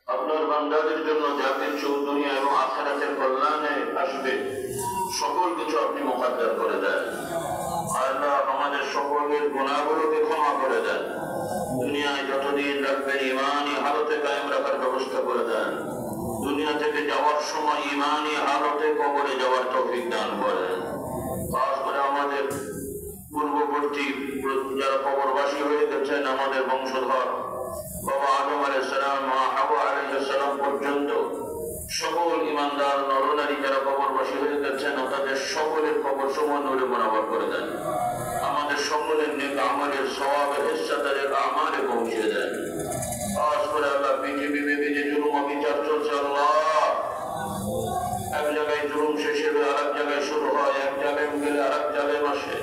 আপনার বান্দাদের জন্য যা কিছু দুনিয়া এবং আখিরাতের কল্যাণে আসবে সকল কিছু আপনি মুকদ্দর করে দেন। আল্লাহ আমাদের সকলের গুনাহগুলোকে ক্ষমা করে দেন। দুনিয়ায় যতদিন রাখবেন ঈমানি হালতে কায়েম রাখার ব্যবস্থা করে দেন। দুনিয়া থেকে যাওয়ার সময় ঈমানি হালতে কবরে যাওয়ার তৌফিক দান করেন। খাস করে আমাদের পূর্ববর্তী যারা কবরবাসী হয়ে গেছেন, আমাদের বংশধর বাবা আদম আলাইহিস সালাম, মা হাওয়া আলাইহিস সালাম পর্যন্ত সকল ঈমানদার নরনারী যারা কবরবাসী হয়ে গেছেন, তাদের সকলের কবর সমূহ নূরে মুনাওয়ার করে দেন। আমাদের সকলের নেক আমলের সওয়াবের হিস্সা তাদের আমালে পৌঁছে দেন। খাস করে আল্লাহ পৃথিবীব্যাপী যে জুলুম অবিচার চলছে, আল্লাহ এক জায়গায় জুলুম শেষ হয়ে আরেক জায়গায় শুরু হয়, এক জালেম গেলে আরেক জালেম আসে।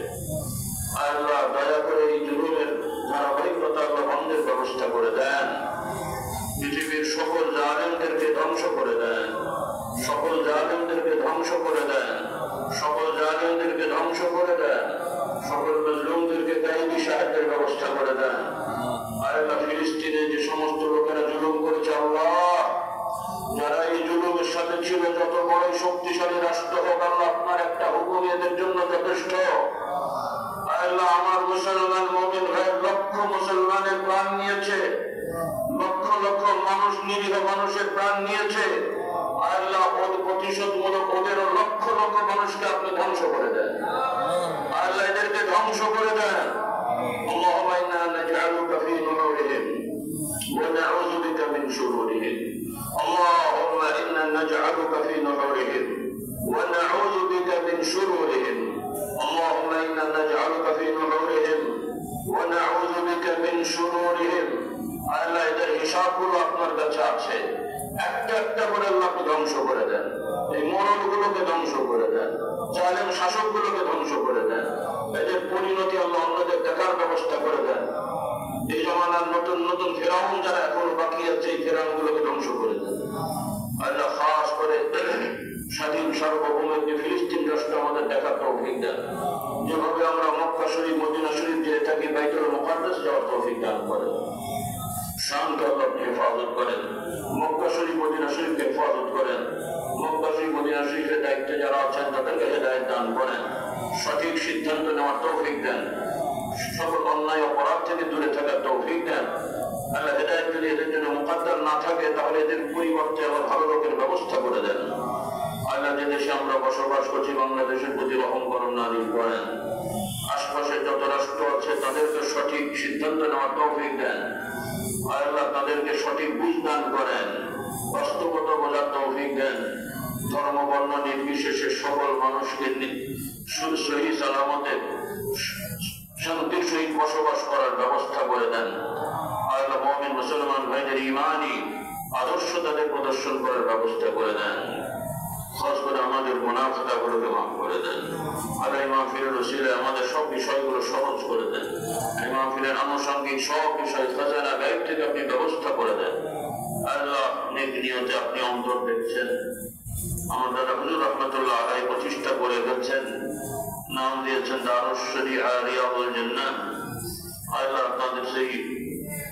আল্লাহ দয়া করে এই জুলুমের ধারাবাহিকতা আল্লাহ বন্ধের ব্যবস্থা করে দেন। পৃথিবীর সকল জালেমদেরকে ধ্বংস করে দেন, সকল জালেমদেরকে ধ্বংস করে দেন, সকল জালেমদেরকে ধ্বংস করে দেন, সকল মজলুমদেরকে কায়েমি সাহায্যের ব্যবস্থা করে দেন। আল্লাহ ফিলিস্তিনে যে সমস্ত লোকেরা জুলুম করেছে, আল্লাহ যারা এই জুলুমের সাথে ছিল, যত বড় শক্তিশালী রাষ্ট্র হোক, আল্লাহ আপনার একটা হুকুম এদের জন্য যথেষ্ট। আল্লাহ আমার মুসলমান মুমিন ভাই লক্ষ মুসলমানের প্রাণ নিয়েছে, লক্ষ লক্ষ মানুষ, নিরীহ মানুষের প্রাণ নিয়েছে। আল্লাহ প্রতিশোধমূলক ওদেরও লক্ষ লক্ষ মানুষকে আপনি ধ্বংস করে দেন। আল্লাহ এদেরকে ধ্বংস করে দেন। আল্লাহুম্মা ইন্না নাজআলুকা ফী নুহুরিহিম ওয়া নাউযু বিকা মিন শুরুরিহিম। আল্লাহুম্মা ইন্না নাজআলুকা ফী নুহুরিহিম ওয়া নাউযু বিকা মিন শুরুরিহিম। اللهم إنا نجعلك في نحورهم ونعوذ بك من شرورهم। আল্লাহ এদের হিসাবগুলো আপনার কাছে আছে, একটা একটা করে আল্লাহ ধ্বংস করে দেন। এই মরদগুলোকে ধ্বংস করে দেন, জালেম শাসকগুলোকে ধ্বংস করে দেন। এদের পরিণতি আল্লাহ অন্যদের দেখার ব্যবস্থা করে দেন। এই জমানার নতুন নতুন ফেরাউন যারা এখনো বাকি আছে, এই ফেরাউনগুলোকে ধ্বংস করে দেন। আল্লাহ খাস করে স্বাধীন সার্বভৌম যে ফিলিস্তিন রাষ্ট্র আমাদের দেখার তৌফিক দেন। যেভাবে আমরা মক্কা শরীফ, মদিনা শরীফ যে থাকি, বাইতুল মুকাদ্দাস যাওয়ার তৌফিক দান করেন। শামকে আল্লাহ আপনি হেফাজত করেন, মক্কা শরীফ, মদিনা শরীফকে হেফাজত করেন। মক্কা শরীফ, মদিনা শরীফের দায়িত্বে যারা আছেন তাদেরকে হেদায়েত দান করেন, সঠিক সিদ্ধান্ত নেওয়ার তৌফিক দেন, সকল অন্যায় অপরাধ থেকে দূরে থাকার তৌফিক দেন। আল্লাহ হেদায়েত যদি এদের জন্য মুকাদ্দার না থাকে, তাহলে এদের পরিবর্তে আবার ভালো লোকের ব্যবস্থা করে দেন। আল্লাহ যে দেশে আমরা বসবাস করছি, বাংলাদেশের প্রতি রহম করুন, নাযিল করেন। আশপাশে যত রাষ্ট্র আছে তাদেরকে সঠিক সিদ্ধান্ত নেওয়ার তৌফিক দেন। আল্লাহ তাদেরকে সঠিক বুঝ দান করেন, বাস্তবতা বোঝার তৌফিক দেন। ধর্ম বর্ণ নির্বিশেষে সকল মানুষকে সহি সালামতে শান্তির সহিত বসবাস করার ব্যবস্থা করে দেন। আল্লাহ মুমিন মুসলমান ভাইদের ঈমানি আদর্শ তাদের প্রদর্শন করার ব্যবস্থা করে দেন। খাস করে আমাদের গুনাহ খাতাগুলোকে মাফ করে দেন। আল্লাহ এই মাহফিলের ওসিলায় আমাদের সব বিষয়গুলো সহজ করে দেন। এই মাহফিলের আনুষঙ্গিক সব বিষয় খাজানা গায়েব থেকে আপনি ব্যবস্থা করে দেন। আল্লাহ নেক নিয়তে আপনি অন্তর দেখছেন। আমার দাদা হুজুর রহমতুল্লাহ আলাইহি প্রতিষ্ঠা করে গেছেন, নাম দিয়েছেন দারুস শরিয়া রিয়াদুল জান্নাহ। আল্লাহ আপনাদের সেই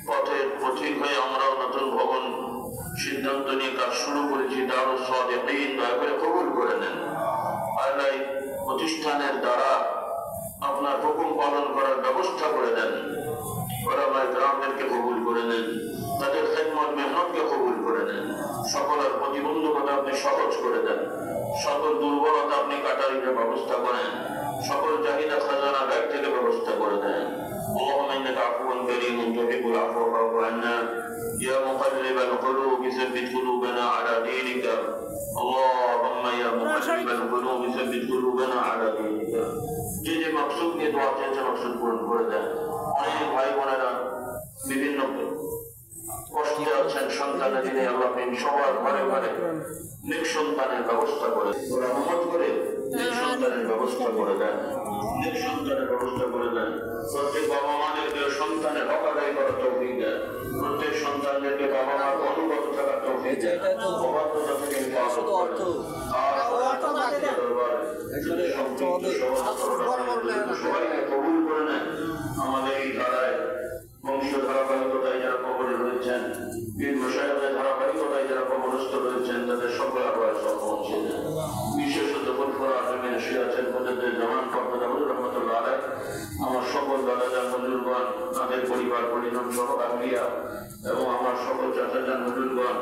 পথের পথিক হয়ে আমরাও নতুন ভবন সিদ্ধান্ত নিয়ে কাজ শুরু করেছি। দারুস সাদিকিন দয়া করে কবুল করে নেন। আল্লাহ প্রতিষ্ঠানের দ্বারা আপনার হুকুম পালন করার ব্যবস্থা করে দেন। ওলামায়ে কেরামদেরকে কবুল করে নেন, তাদের খেদমত মেহনতকে কবুল করে নেন। সকলের প্রতিবন্ধকতা আপনি সহজ করে দেন, সকল দুর্বলতা আপনি কাটার ব্যবস্থা করেন, সকল চাহিদা খাজানা ব্যাগ থেকে ব্যবস্থা করে দেন। اللهم انك عفو كريم تحب العفو فاعف عنا يا مقلب القلوب ثبت قلوبنا على دينك اللهم يا مقلب القلوب ثبت قلوبنا على دينك। যে যে মাকসুদ নিয়ে দোয়া চেয়েছে মাকসুদ পূরণ করে দেন। অনেক ভাই বোনেরা বিভিন্ন কষ্টে আছেন, সন্তানের দিনে আল্লাহ সবার ঘরে ঘরে নেক সন্তানের ব্যবস্থা করে রহমত করে নেক সন্তানের ব্যবস্থা করে দেন, নেক সন্তানের ব্যবস্থা করে দেন। প্রত্যেক বাবা মাদেরকে সন্তানের হক আদায় করার তৌফিক দেন, প্রত্যেক সন্তানদেরকে বাবা মার অনুগত থাকার তৌফিক দেন, অবাধ্যতা থেকে হেফাজত করেন। সবাইকে কবুল করে নেন। আমাদের এই ধারায় বংশ ধারাবাহিকতায় যারা কবরে রয়েছেন, বীর মশায়েখদের ধারাবাহিকতা পরিজন সহ আহলিয়া এবং আমার সকল চাচাজান হুজুরগণ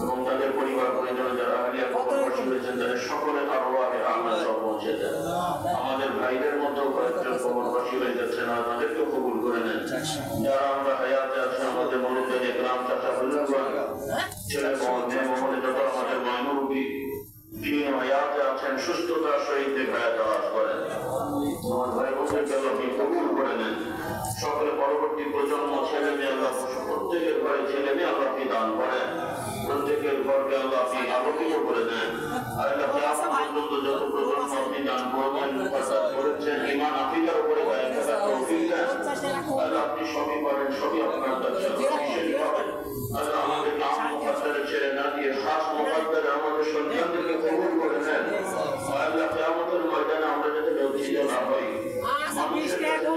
এবং তাদের পরিবার পরিজন যারা আহলিয়া কবরবাসী হয়েছেন তাদের সকলের আরওয়াহে আমিন সব পৌঁছে দেন। আমাদের ভাইদের মতো কয়েকজন কবরবাসী হয়ে যাচ্ছেন, তাদেরকেও কবুল করে নেন। যারা আমরা হায়াতে আছেন আমাদের মনুদের গ্রাম চাচা হুজুরগণ, ছেলে মেয়ে মোহাম্মদ যত আমাদের মাইনুরবি যিনি হায়াতে আছেন সুস্থতার সহিত হায়াত আওয়াজ করেন। আমার ভাই বোনদেরকে আপনি কবুল করে নেন। সকলে পরবর্তী প্রজন্ম ছেলে মেয়ে আল্লাহ প্রত্যেকের ঘরে ছেলে মেয়ে আল্লাহ আপনি দান করেন। প্রত্যেকের ঘরকে আল্লাহ আপনি আলোকিত করে দেন। আল্লাহ কিয়ামত পর্যন্ত যত প্রজন্ম আপনি দান করবেন করেছেন ঈমান আকীদার উপরে কায়েম থাকার তৌফিক দেন। আল্লাহ আপনি সবই পারেন, সবই আপনার কাছে পাবেন। আল্লাহ আমাদের নাম মুকদ্দারে ছেড়ে না দিয়ে খাস মুকদ্দারে আমাদের সন্তানদেরকে কবুল করে নেন। আল্লাহ কিয়ামতের ময়দানে আমরা যাতে লজ্জিত না হই, মানুষের কাছে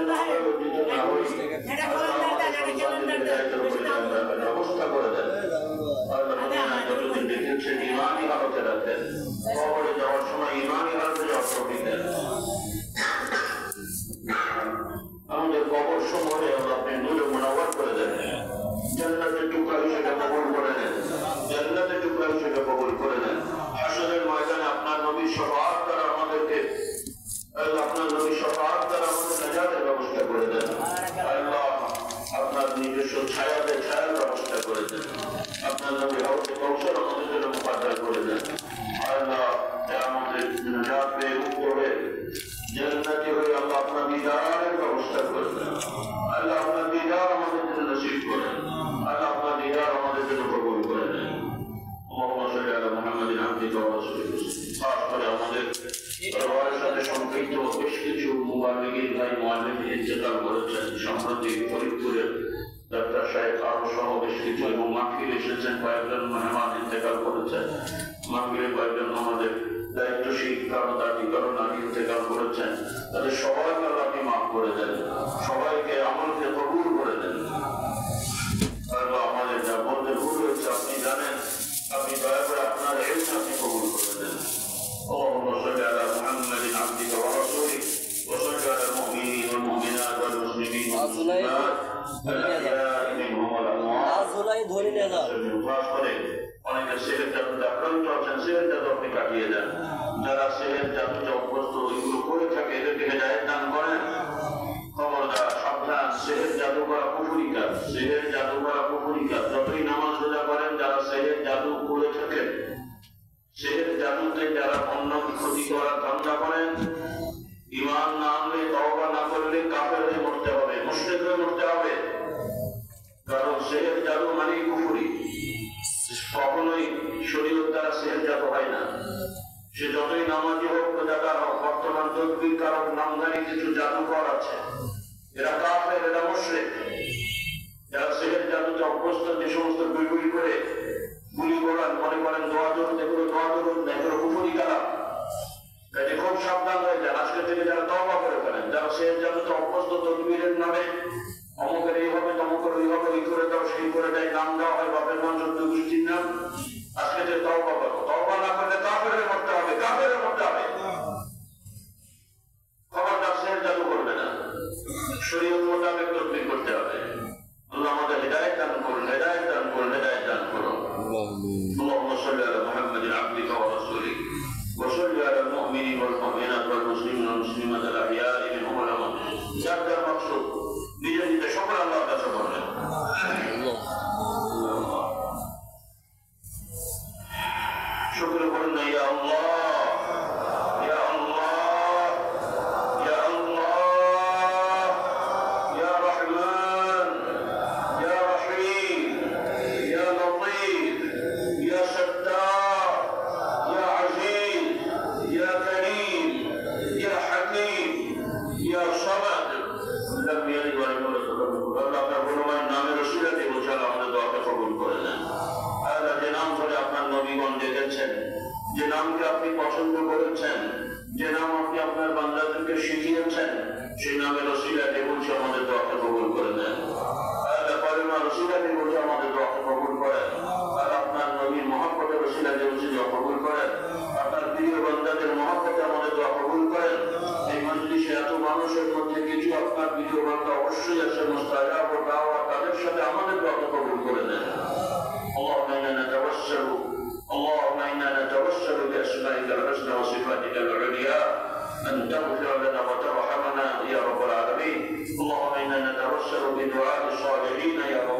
লজ্জিত না হই, ব্যবস্থা করে দেন। যতদিন দেখেছেন ইমানই হালতে রাখেন, কবরে যাওয়ার সময় ইমানই হালতে যাওয়ার তৌফিক দেন। আমাদের কবর সময়ে আপনি নূরে মুনাওয়ার করে দেন, জান্নাতের টুকরা হিসেবে কবুল করে নেন, জান্নাতের টুকরা হিসেবে কবুল করে নেন। হাসরের ময়দানে আপনার নবীর শফাআত দ্বারা আমাদেরকে আপনার নবীর শফাআত দ্বারা আমাদের নাজাতের ব্যবস্থা করে দেন। আল্লাহ আপনার নিজস্ব ছায়াতে ছায়ার ব্যবস্থা করে দেন। আপনার নবী হাউজে কাউসার আমাদের জন্য মুকদ্দার করে দেন। আল্লাহ আমাদের নাজাত পেয়ে মুক্ত হয়ে জান্নাতি হয়ে আল্লাহ আপনার দিদারের ব্যবস্থা করে দেন। আল্লাহ আপনার দিদার আমাদের জন্য নসিব করেন। আল্লাহ আপনার দিদার আমাদের জন্য কবুল করে নেন। মুহাম্মদ সাল্লাল্লাহু আলাইহি মুহাম্মাদিন আবদিহি ওয়া রাসূলিহি। খাস করে আমাদের পরিবারের সাথে সম্পৃক্ত বেশ কিছু মুবাল্লিগিন ভাই মুআল্লিম ইন্তেকাল করেছেন। সম্প্রতি ফরিদপুরের ডাক্তার সাহেব আরো সহ বেশ কিছু এবং মাহফিল এসেছেন, কয়েকজন মেহমান ইন্তেকাল করেছেন। মাহফিলে কয়েকজন আমাদের দায়িত্বশীল কর্মচারী নারী ইন্তেকাল করেছেন। তাদের সবাইকে আল্লাহ আপনি মাফ করে দেন, সবাইকে আমলকে কবুল করে দেন। আমাদের যা বলতে ভুল হয়েছে আপনি জানেন, আপনি দয়া করে আপনার ইলম আপনি কবুল করে দেন। اللهم صل على محمد عبدك ورسولك وصل على المؤمنين والمؤمنات والمسلمين والمسلمات الأحياء منهم والأموات. অনেকে সেহের জাদুতে আক্রান্ত আছেন, সেহের জাদু আপনি কাটিয়ে দেন। যারা সেহের জাদুতে অভ্যস্ত এগুলো করে থাকে এদেরকে হেদায়েত দান করেন। খবরদার সাবধান, সেহের জাদু করা কুফরি কাজ, সেহের জাদু করা কুফরি কাজ। যতই নামাজ রোজা করেন, যারা সেহের জাদু করে থাকেন, সেহের জাদুতে যারা অন্য ক্ষতি করার ধান্দা করেন, ঈমান না আনলে তওবা না করলে কাফের হয়ে মরতে হবে, মুশরিক হয়ে মরতে হবে। কারণ সেহের জাদু মানেই কুফরি। কখনোই শরীয়ত দ্বারা সেহের জাদু হয় না। সে যতই নামাজি হোক, রোজাদার হোক, বর্তমান তদবির কারক নামধারী কিছু জাদুকর আছে, এরা কাফের, এরা মুশরিক। যারা সেহের জাদুতে অভ্যস্ত, যে সমস্ত গুলি করে গুলি করান, মনে করেন দোয়া জরুর, এগুলো দোয়া জরুর না, এগুলো কুফরি কালাম। কাজে খুব সাবধান হয়ে যান। আজকে থেকে যারা তওবা করে ফেলেন, যারা সেহের জাদুতে অভ্যস্ত, তদবিরের নামে অমুকের এই হবে, তমুকের ওই হবে, এই করে দাও, সেই করে দেয়, নাম দেওয়া হয় বাপের নাম, চোদ্দ গোষ্ঠীর নাম। আজকে যে তওবা করো, তওবা না করলে কাফের হয়ে মরতে হবে, কাফের হয়ে মরতে হবে। খবরদার সেহের জাদু করবে না, শরীয়ত মোতাবেক তদবির করতে হবে। আল্লাহ আমাদের হিদায়াত দান করুন, হিদায়াত দান করুন, হিদায়াত দান করুন। اللهم صل على محمد عبدك ورسولك وصل على المؤمنين والمؤمنات والمسلمين والمسلمات الأحياء منهم والأموات. যার মাকসুদ নিজে নিজে সকল আল্লাহর কাছে করলেন। শুকর করুন না, ইয়া আল্লাহ, ইয়া আল্লাহ, ইয়া আল্লাহ, ইয়া রহমান, ইয়া রহিম, ইয়া লতীফ, ইয়া সত্তার, ইয়া আজিজ, ইয়া করিম, ইয়া হাকিম, ইয়া সামাদ। যে নামকে আপনি পছন্দ করেছেন, যে নাম আপনি আপনার বান্দাদেরকে শিখিয়েছেন, সেই নামের ওসিলাতে বলছে আমাদের দোয়াকে কবুল করে নেন। ওসিলাতে বলছে আমাদের দোয়াকে কবুল করেন। আর আপনার নবীর মহব্বতের ওসিলাতে বলছে দোয়া কবুল করেন। আপনার প্রিয় বান্দাদের মহব্বতে আমাদের দোয়া কবুল করেন। এই মজলিসে এত মানুষের মধ্যে কিছু আপনার প্রিয় বান্দা অবশ্যই আছে, মুস্তাজাব ও দাওয়াত أن تغفر لنا وترحمنا يا رب العالمين. اللهم إنا نتوسل بدعاء الصالحين يا رب